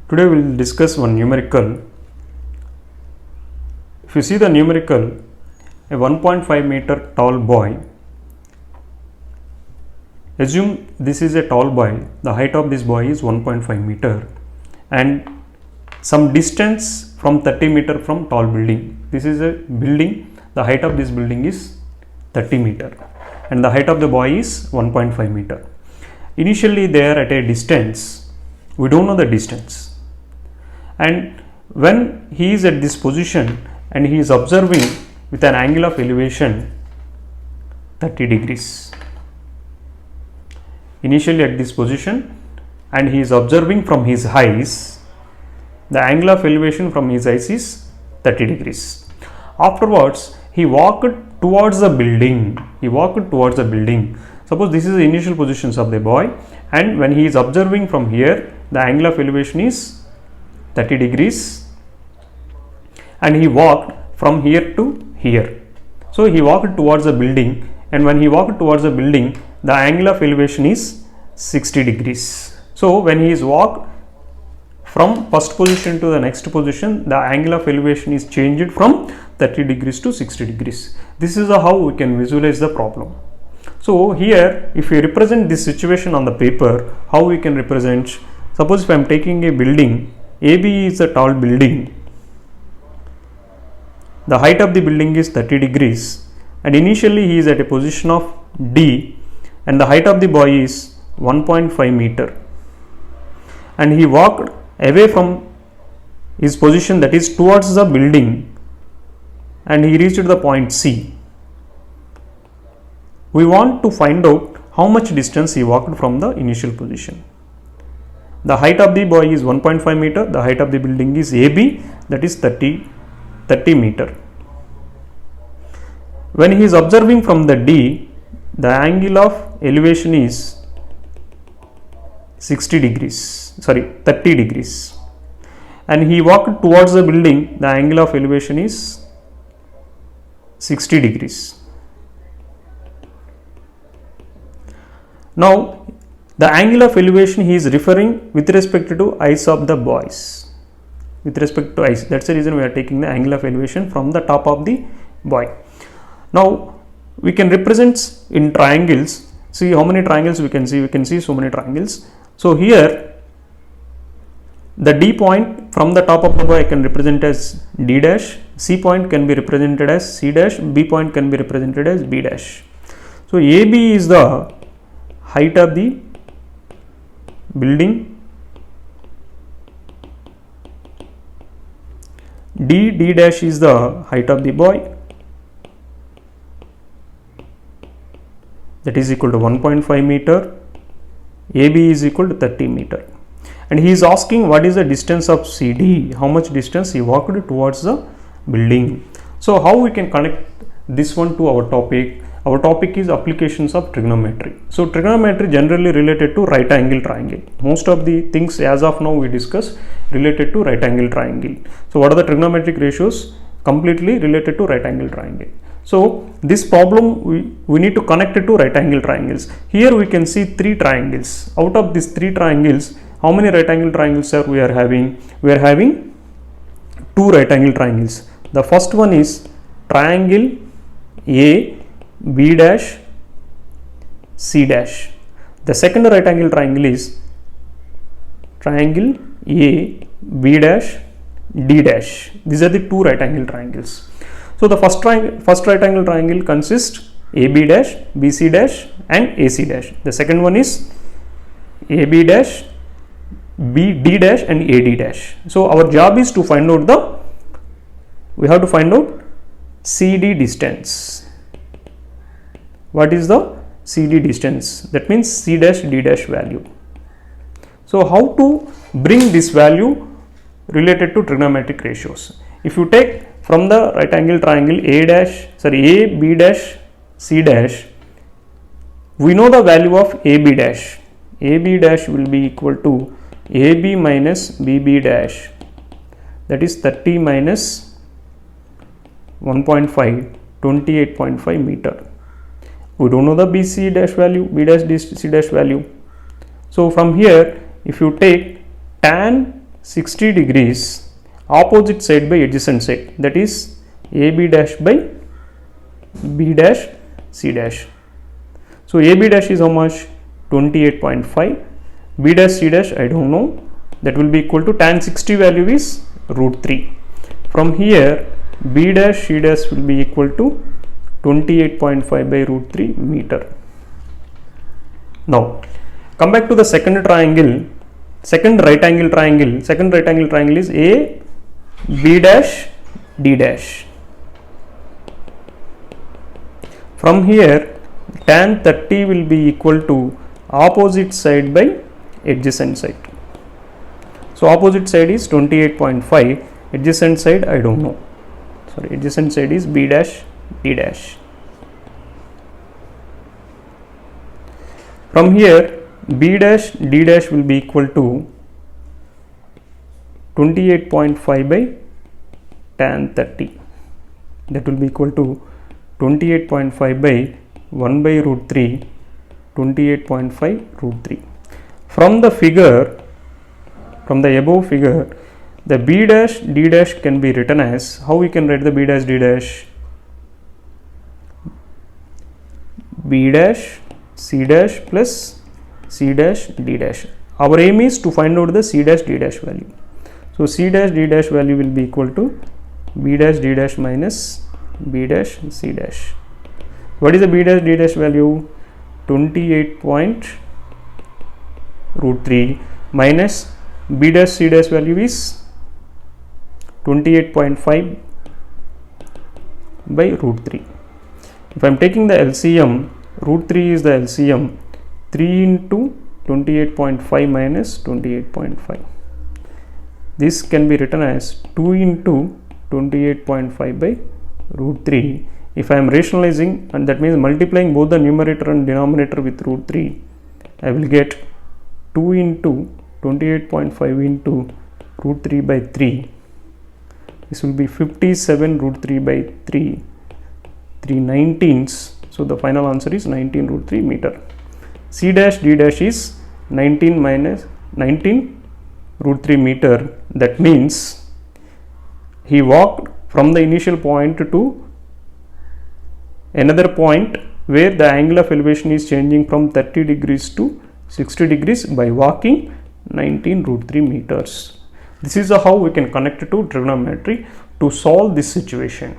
Today we will discuss one numerical. If you see the numerical, a 1.5 meter tall boy. Assume this is a tall boy. The height of this boy is 1.5 meter and some distance from 30 meter from tall building. This is a building. The height of this building is 30 meter and the height of the boy is 1.5 meter. Initially they are at a distance. We don't know the distance. And when he is at this position and he is observing with an angle of elevation 30 degrees. Initially at this position and he is observing from his eyes, the angle of elevation from his eyes is 30 degrees. Afterwards, he walked towards the building. Suppose this is the initial positions of the boy, and when he is observing from here, the angle of elevation is 30 degrees and he walked from here to here. So he walked towards the building, and when he walked towards the building, the angle of elevation is 60 degrees. So when he is walked from first position to the next position, the angle of elevation is changed from 30 degrees to 60 degrees. This is how we can visualize the problem. So here, if we represent this situation on the paper, how we can represent? Suppose if I am taking a building, AB is a tall building. The height of the building is 30 degrees and initially he is at a position of D and the height of the boy is 1.5 meter and he walked away from his position, that is towards the building, and he reached the point C. We want to find out how much distance he walked from the initial position. The height of the boy is 1.5 meter, the height of the building is AB, that is 30 meter. When he is observing from the D, the angle of elevation is 30 degrees, and he walked towards the building, the angle of elevation is 60 degrees. Now the angle of elevation he is referring with respect to eyes of the boys, with respect to eyes. That's the reason we are taking the angle of elevation from the top of the boy. Now we can represent in triangles. See how many triangles we can see so many triangles. So here the D point from the top of the boy I can represent as D dash, C point can be represented as C dash, B point can be represented as B dash. So AB is the height of the building, D dash is the height of the boy, that is equal to 1.5 meter, AB is equal to 30 meter, and he is asking what is the distance of CD, how much distance he walked towards the building. So how we can connect this one to our topic? Our topic is applications of trigonometry. So trigonometry generally related to right angle triangle. Most of the things as of now we discuss related to right angle triangle. So what are the trigonometric ratios? Completely related to right angle triangle. So this problem we need to connect it to right angle triangles. Here we can see three triangles. Out of these three triangles, how many right angle triangles we are having? We are having two right angle triangles. The first one is triangle A, B dash, C dash. The second right angle triangle is triangle A, B dash, D dash. These are the two right angle triangles. So the first right angle triangle consists AB dash, BC dash and AC dash. The second one is AB dash, BD dash and AD dash. So our job is to find out we have to find out CD distance. What is the CD distance? That means C dash D dash value. So how to bring this value related to trigonometric ratios? If you take from the right angle triangle A, B dash, C dash, we know the value of AB dash. AB dash will be equal to AB minus BB dash, that is 30 minus 1.5, 28.5 meter. We don't know the BC dash value, B dash C dash value. So from here, if you take tan 60 degrees opposite side by adjacent side, that is AB dash by B dash C dash. So AB dash is how much? 28.5. B dash C dash I don't know, that will be equal to tan 60 value is root 3. From here B dash C dash will be equal to 28.5 by root 3 meter. Now come back to the second triangle, second right angle triangle. Second right angle triangle is A B dash D dash. From here tan 30 will be equal to opposite side by adjacent side. So opposite side is 28.5, adjacent side I don't know, sorry, adjacent side is B dash D dash. From here B dash D dash will be equal to 28.5 by tan 30, that will be equal to 28.5 by 1 by root 3, 28.5 root 3. From the figure, from the above figure, the B dash D dash can be written as, how we can write the B dash D dash? B dash C dash plus C dash D dash. Our aim is to find out the C dash D dash value. So C dash D dash value will be equal to B dash D dash minus B dash C dash. What is the B dash D dash value? 28 point root 3 minus B dash C dash value is 28.5 by root 3. If I am taking the LCM, root 3 is the LCM, 3 into 28.5 minus 28.5. This can be written as 2 into 28.5 by root 3. If I am rationalizing, and that means multiplying both the numerator and denominator with root 3, I will get 2 into 28.5 into root 3 by 3. This will be 57 root 3 by 3, 3 19s. So the final answer is 19 root 3 meter. C dash D dash is 19 minus 19 root 3 meter. That means he walked from the initial point to another point where the angle of elevation is changing from 30 degrees to 60 degrees by walking 19 root 3 meters. This is how we can connect it to trigonometry to solve this situation.